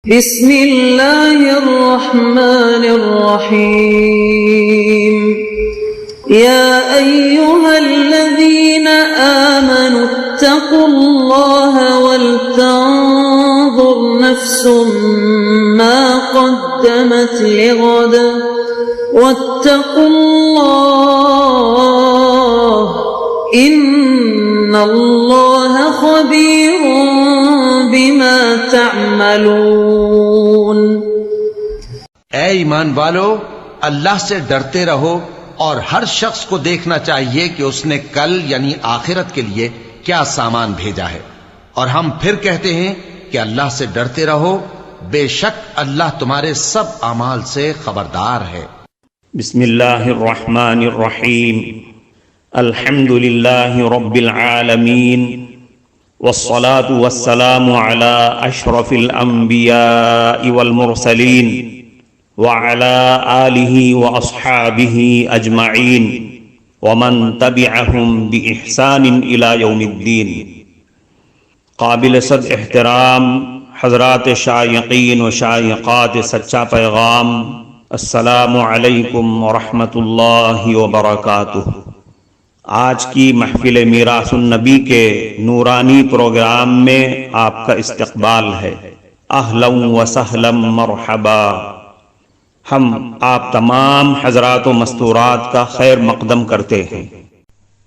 بسم اللہ الرحمن الرحیم یا ایہا الذین آمنوا اتقوا اللہ ولتنظر نفس ما قدمت لغد واتقوا اللہ ان اللہ خبیر بما تعملون۔ اے ایمان والو، اللہ سے ڈرتے رہو اور ہر شخص کو دیکھنا چاہیے کہ اس نے کل یعنی آخرت کے لیے کیا سامان بھیجا ہے، اور ہم پھر کہتے ہیں کہ اللہ سے ڈرتے رہو، بے شک اللہ تمہارے سب اعمال سے خبردار ہے۔ بسم اللہ الرحمن الرحیم، الحمد للہ رب العالمین، والصلاة والسلام على اشرف الانبیاء والمرسلین وعلى آلہ واصحابہ اجمعین ومن تبعہم باحسان الى یوم الدین۔ قابل صد احترام حضرات شائقین و شائقات سچا پیغام، السلام علیکم ورحمۃ اللہ وبرکاتہ۔ آج کی محفل میراث النبی کے نورانی پروگرام میں آپ کا استقبال ہے۔ اہلا و سہلا مرحبا۔ ہم آپ تمام حضرات و مستورات کا خیر مقدم کرتے ہیں۔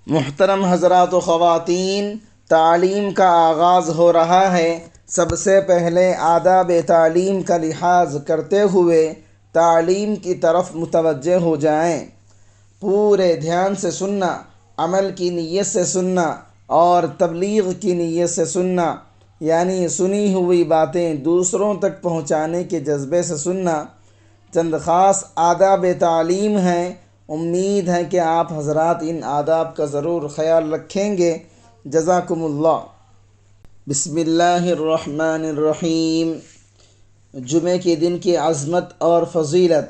محترم حضرات و خواتین، تعلیم کا آغاز ہو رہا ہے۔ سب سے پہلے آداب تعلیم کا لحاظ کرتے ہوئے تعلیم کی طرف متوجہ ہو جائیں۔ پورے دھیان سے سننا، عمل کی نیت سے سننا اور تبلیغ کی نیت سے سننا، یعنی سنی ہوئی باتیں دوسروں تک پہنچانے کے جذبے سے سننا، چند خاص آداب تعلیم ہیں۔ امید ہے کہ آپ حضرات ان آداب کا ضرور خیال رکھیں گے۔ جزاکم اللہ۔ بسم اللہ الرحمن الرحیم۔ جمعے کے دن کی عظمت اور فضیلت۔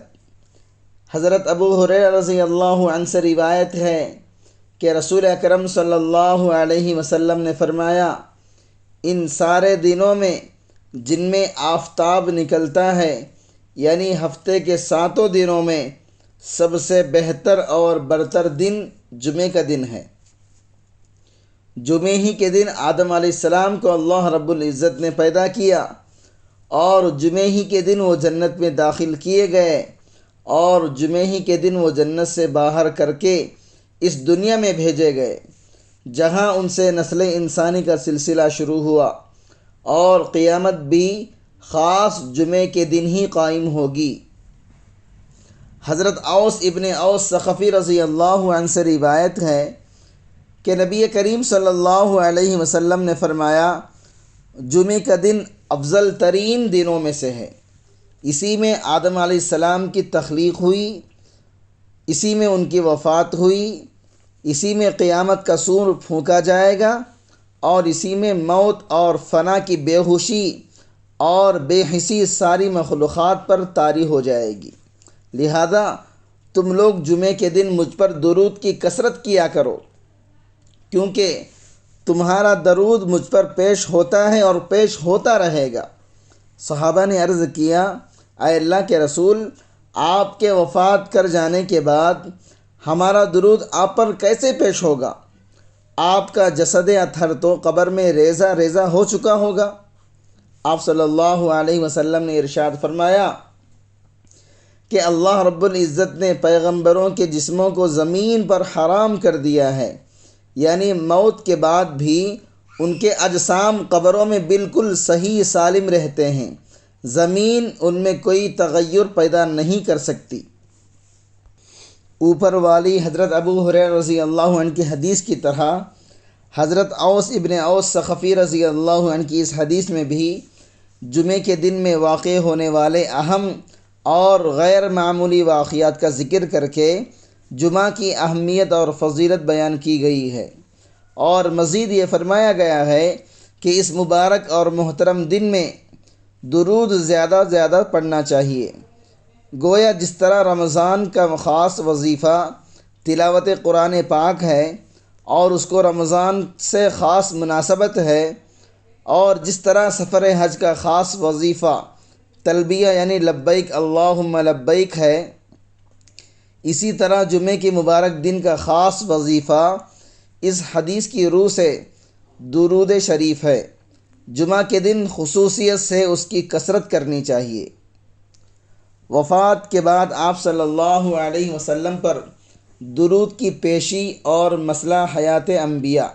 حضرت ابو ہریرہ رضی اللہ عنہ سے روایت ہے کہ رسول اکرم صلی اللہ علیہ وسلم نے فرمایا، ان سارے دنوں میں جن میں آفتاب نکلتا ہے، یعنی ہفتے کے 7 دنوں میں سب سے بہتر اور برتر دن جمعے کا دن ہے۔ جمعے ہی کے دن آدم علیہ السلام کو اللہ رب العزت نے پیدا کیا، اور جمعے ہی کے دن وہ جنت میں داخل کیے گئے، اور جمعے ہی کے دن وہ جنت سے باہر کر کے اس دنیا میں بھیجے گئے، جہاں ان سے نسل انسانی کا سلسلہ شروع ہوا، اور قیامت بھی خاص جمعے کے دن ہی قائم ہوگی۔ حضرت اوس ابن اوس ثقفی رضی اللہ عنہ سے روایت ہے کہ نبی کریم صلی اللہ علیہ وسلم نے فرمایا، جمعے کا دن افضل ترین دنوں میں سے ہے۔ اسی میں آدم علیہ السلام کی تخلیق ہوئی، اسی میں ان کی وفات ہوئی، اسی میں قیامت کا سور پھونکا جائے گا، اور اسی میں موت اور فنا کی بے ہوشی اور بے حسی ساری مخلوقات پر طاری ہو جائے گی۔ لہذا تم لوگ جمعے کے دن مجھ پر درود کی کثرت کیا کرو، کیونکہ تمہارا درود مجھ پر پیش ہوتا ہے اور پیش ہوتا رہے گا۔ صحابہ نے عرض کیا، اے اللہ کے رسول، آپ کے وفات کر جانے کے بعد ہمارا درود آپ پر کیسے پیش ہوگا؟ آپ کا جسد اطہر تو قبر میں ریزہ ریزہ ہو چکا ہوگا۔ آپ صلی اللہ علیہ وسلم نے ارشاد فرمایا کہ اللہ رب العزت نے پیغمبروں کے جسموں کو زمین پر حرام کر دیا ہے، یعنی موت کے بعد بھی ان کے اجسام قبروں میں بالکل صحیح سالم رہتے ہیں، زمین ان میں کوئی تغیر پیدا نہیں کر سکتی۔ اوپر والی حضرت ابو ہریرہ رضی اللہ عنہ کی حدیث کی طرح حضرت اوس ابن اوس ثقفی رضی اللہ عنہ کی اس حدیث میں بھی جمعے کے دن میں واقع ہونے والے اہم اور غیر معمولی واقعات کا ذکر کر کے جمعہ کی اہمیت اور فضیلت بیان کی گئی ہے، اور مزید یہ فرمایا گیا ہے کہ اس مبارک اور محترم دن میں درود زیادہ زیادہ پڑھنا چاہیے۔ گویا جس طرح رمضان کا خاص وظیفہ تلاوت قرآن پاک ہے، اور اس کو رمضان سے خاص مناسبت ہے، اور جس طرح سفر حج کا خاص وظیفہ تلبیہ یعنی لبیک اللہم لبیک ہے، اسی طرح جمعے کے مبارک دن کا خاص وظیفہ اس حدیث کی روح سے درود شریف ہے۔ جمعہ کے دن خصوصیت سے اس کی کثرت کرنی چاہیے۔ وفات کے بعد آپ صلی اللہ علیہ وسلم پر درود کی پیشی اور مسئلہ حیات انبیاء۔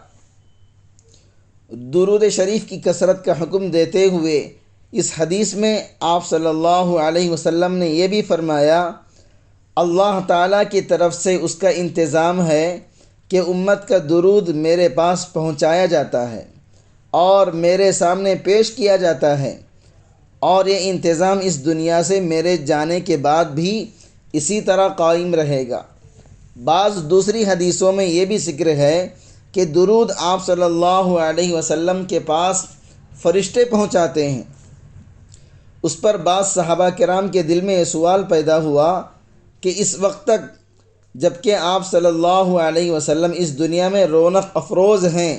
درود شریف کی کثرت کا حکم دیتے ہوئے اس حدیث میں آپ صلی اللہ علیہ وسلم نے یہ بھی فرمایا، اللہ تعالیٰ کی طرف سے اس کا انتظام ہے کہ امت کا درود میرے پاس پہنچایا جاتا ہے اور میرے سامنے پیش کیا جاتا ہے، اور یہ انتظام اس دنیا سے میرے جانے کے بعد بھی اسی طرح قائم رہے گا۔ بعض دوسری حدیثوں میں یہ بھی ذکر ہے کہ درود آپ صلی اللہ علیہ وسلم کے پاس فرشتے پہنچاتے ہیں۔ اس پر بعض صحابہ کرام کے دل میں یہ سوال پیدا ہوا کہ اس وقت تک جب کہ آپ صلی اللہ علیہ وسلم اس دنیا میں رونق افروز ہیں،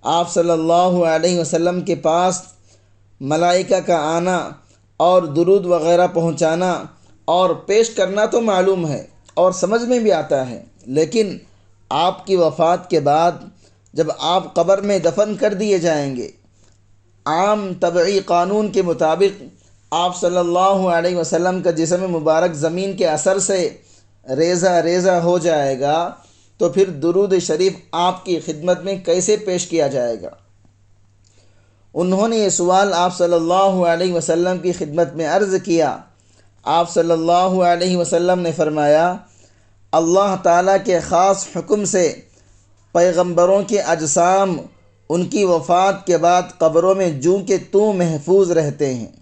آپ صلی اللہ علیہ وسلم کے پاس ملائکہ کا آنا اور درود وغیرہ پہنچانا اور پیش کرنا تو معلوم ہے اور سمجھ میں بھی آتا ہے، لیکن آپ کی وفات کے بعد جب آپ قبر میں دفن کر دیے جائیں گے، عام طبعی قانون کے مطابق آپ صلی اللہ علیہ وسلم کا جسم مبارک زمین کے اثر سے ریزہ ریزہ ہو جائے گا، تو پھر درود شریف آپ کی خدمت میں کیسے پیش کیا جائے گا؟ انہوں نے یہ سوال آپ صلی اللہ علیہ وسلم کی خدمت میں عرض کیا۔ آپ صلی اللہ علیہ وسلم نے فرمایا، اللہ تعالیٰ کے خاص حکم سے پیغمبروں کے اجسام ان کی وفات کے بعد قبروں میں جوں کہ توں محفوظ رہتے ہیں،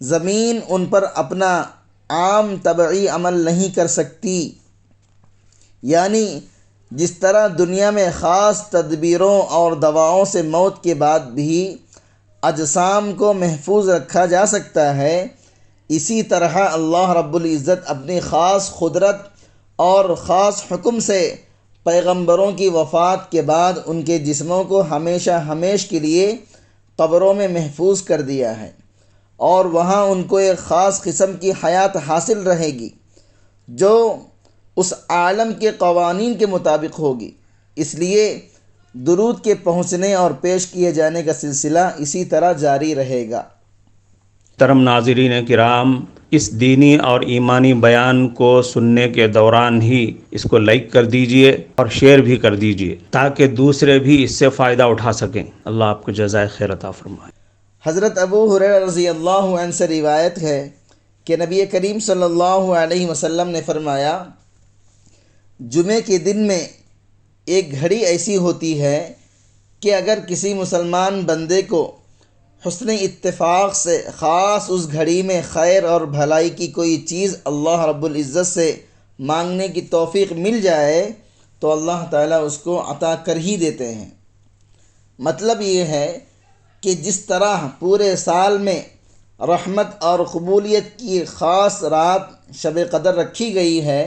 زمین ان پر اپنا عام طبعی عمل نہیں کر سکتی، یعنی جس طرح دنیا میں خاص تدبیروں اور دواؤں سے موت کے بعد بھی اجسام کو محفوظ رکھا جا سکتا ہے، اسی طرح اللہ رب العزت اپنی خاص قدرت اور خاص حکم سے پیغمبروں کی وفات کے بعد ان کے جسموں کو ہمیشہ ہمیش کے لیے قبروں میں محفوظ کر دیا ہے، اور وہاں ان کو ایک خاص قسم کی حیات حاصل رہے گی جو اس عالم کے قوانین کے مطابق ہوگی۔ اس لیے درود کے پہنچنے اور پیش کیے جانے کا سلسلہ اسی طرح جاری رہے گا۔ محترم ناظرین کرام، اس دینی اور ایمانی بیان کو سننے کے دوران ہی اس کو لائک کر دیجئے اور شیئر بھی کر دیجئے تاکہ دوسرے بھی اس سے فائدہ اٹھا سکیں۔ اللہ آپ کو جزائے خیر عطا فرمائے۔ حضرت ابو ہریرہ رضی اللہ عنہ سے روایت ہے کہ نبی کریم صلی اللہ علیہ وسلم نے فرمایا، جمعے کے دن میں ایک گھڑی ایسی ہوتی ہے کہ اگر کسی مسلمان بندے کو حسن اتفاق سے خاص اس گھڑی میں خیر اور بھلائی کی کوئی چیز اللہ رب العزت سے مانگنے کی توفیق مل جائے تو اللہ تعالیٰ اس کو عطا کر ہی دیتے ہیں۔ مطلب یہ ہے کہ جس طرح پورے سال میں رحمت اور قبولیت کی خاص رات شب قدر رکھی گئی ہے،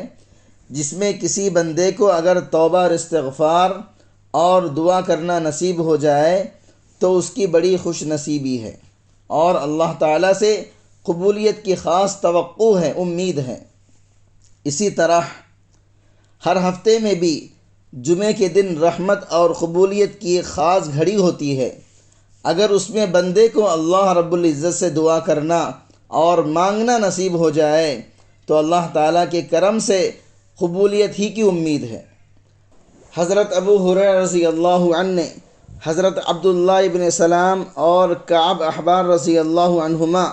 جس میں کسی بندے کو اگر توبہ اور استغفار اور دعا کرنا نصیب ہو جائے تو اس کی بڑی خوش نصیبی ہے اور اللہ تعالیٰ سے قبولیت کی خاص توقع ہے، امید ہے۔ اسی طرح ہر ہفتے میں بھی جمعے کے دن رحمت اور قبولیت کی ایک خاص گھڑی ہوتی ہے، اگر اس میں بندے کو اللہ رب العزت سے دعا کرنا اور مانگنا نصیب ہو جائے تو اللہ تعالیٰ کے کرم سے قبولیت ہی کی امید ہے۔ حضرت ابو ہریرہ رضی اللہ عنہ نے حضرت عبداللہ ابن سلام اور کعب احبار رضی اللہ عنہما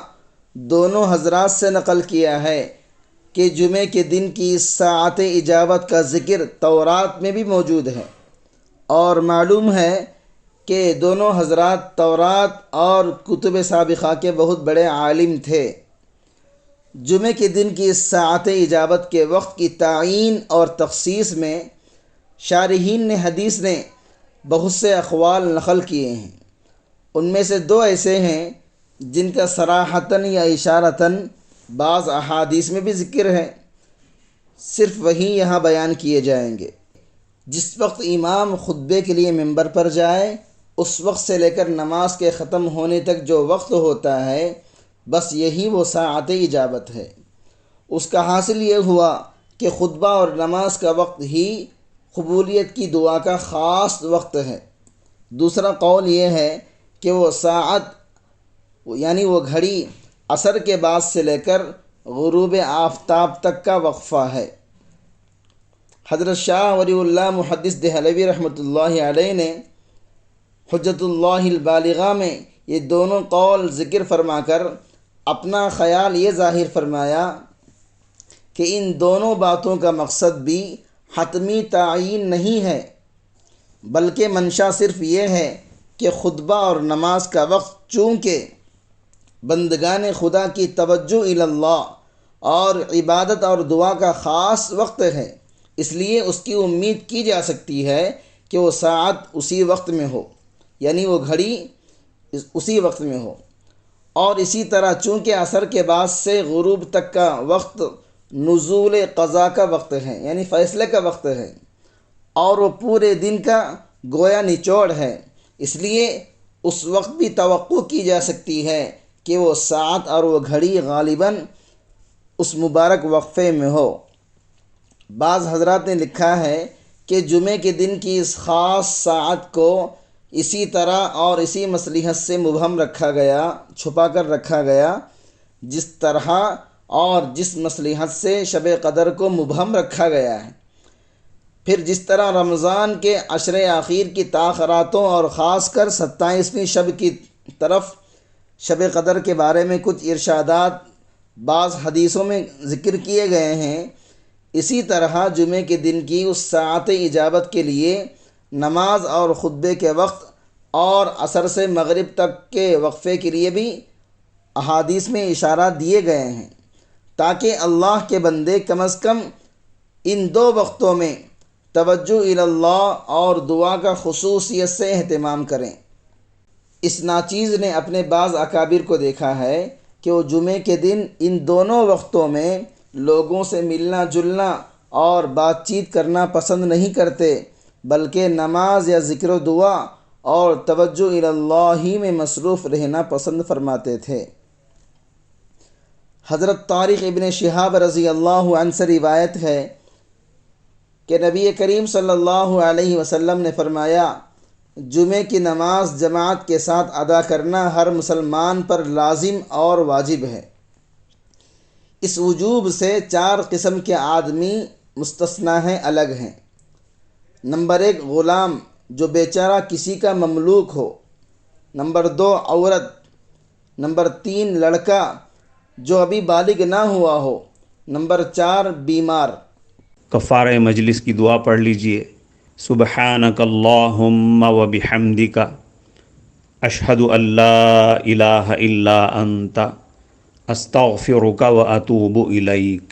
دونوں حضرات سے نقل کیا ہے کہ جمعے کے دن کی ساعت اجابت کا ذکر تورات میں بھی موجود ہے، اور معلوم ہے کہ دونوں حضرات تورات اور کتب سابقہ کے بہت بڑے عالم تھے۔ جمعے کے دن کی ساعت اجابت کے وقت کی تعیین اور تخصیص میں شارحین نے حدیث نے بہت سے اقوال نقل کیے ہیں، ان میں سے دو ایسے ہیں جن کا صراحتاً یا اشارتاً بعض احادیث میں بھی ذکر ہے، صرف وہی یہاں بیان کیے جائیں گے۔ جس وقت امام خطبے کے لیے منبر پر جائے، اس وقت سے لے کر نماز کے ختم ہونے تک جو وقت ہوتا ہے بس یہی وہ ساعت اجابت ہے۔ اس کا حاصل یہ ہوا کہ خطبہ اور نماز کا وقت ہی قبولیت کی دعا کا خاص وقت ہے۔ دوسرا قول یہ ہے کہ وہ ساعت یعنی وہ گھڑی عصر کے بعد سے لے کر غروب آفتاب تک کا وقفہ ہے۔ حضرت شاہ ولی اللہ محدث دہلوی رحمۃ اللہ علیہ نے حجت اللہ البالغہ میں یہ دونوں قول ذکر فرما کر اپنا خیال یہ ظاہر فرمایا کہ ان دونوں باتوں کا مقصد بھی حتمی تعین نہیں ہے، بلکہ منشا صرف یہ ہے کہ خطبہ اور نماز کا وقت چونکہ بندگان خدا کی توجہ الی اللہ اور عبادت اور دعا کا خاص وقت ہے، اس لیے اس کی امید کی جا سکتی ہے کہ وہ ساعت اسی وقت میں ہو، یعنی وہ گھڑی اسی وقت میں ہو۔ اور اسی طرح چونکہ عصر کے بعد سے غروب تک کا وقت نزول قضاء کا وقت ہے، یعنی فیصلے کا وقت ہے، اور وہ پورے دن کا گویا نچوڑ ہے، اس لیے اس وقت بھی توقع کی جا سکتی ہے کہ وہ ساعت اور وہ گھڑی غالباً اس مبارک وقفے میں ہو۔ بعض حضرات نے لکھا ہے کہ جمعے کے دن کی اس خاص ساعت کو اسی طرح اور اسی مصلحت سے مبہم رکھا گیا، چھپا کر رکھا گیا، جس طرح اور جس مصلحت سے شب قدر کو مبہم رکھا گیا ہے۔ پھر جس طرح رمضان کے عشر اخیر کی تاخیراتوں اور خاص کر 27ویں شب کی طرف شب قدر کے بارے میں کچھ ارشادات بعض حدیثوں میں ذکر کیے گئے ہیں، اسی طرح جمعے کے دن کی اس ساعت اجابت کے لیے نماز اور خطبے کے وقت اور عصر سے مغرب تک کے وقفے کے لیے بھی احادیث میں اشارات دیے گئے ہیں، تاکہ اللہ کے بندے کم از کم ان دو وقتوں میں توجہ الی اللہ اور دعا کا خصوصیت سے اہتمام کریں۔ اس ناچیز نے اپنے بعض اکابر کو دیکھا ہے کہ وہ جمعے کے دن ان دونوں وقتوں میں لوگوں سے ملنا جلنا اور بات چیت کرنا پسند نہیں کرتے، بلکہ نماز یا ذکر و دعا اور توجہ الی اللہ ہی میں مصروف رہنا پسند فرماتے تھے۔ حضرت طارق ابن شہاب رضی اللہ عنہ سے روایت ہے کہ نبی کریم صلی اللہ علیہ وسلم نے فرمایا، جمعے کی نماز جماعت کے ساتھ ادا کرنا ہر مسلمان پر لازم اور واجب ہے۔ اس وجوب سے 4 قسم کے آدمی مستثنی ہیں، الگ ہیں۔ نمبر 1 غلام جو بیچارہ کسی کا مملوک ہو، نمبر 2 عورت، نمبر 3 لڑکا جو ابھی بالغ نہ ہوا ہو، نمبر 4 بیمار۔ کفارہ مجلس کی دعا پڑھ لیجئے۔ سبحانک اللہم و بحمدک اشہد ان لا الہ الا انت استغفرک و اتوب الیک۔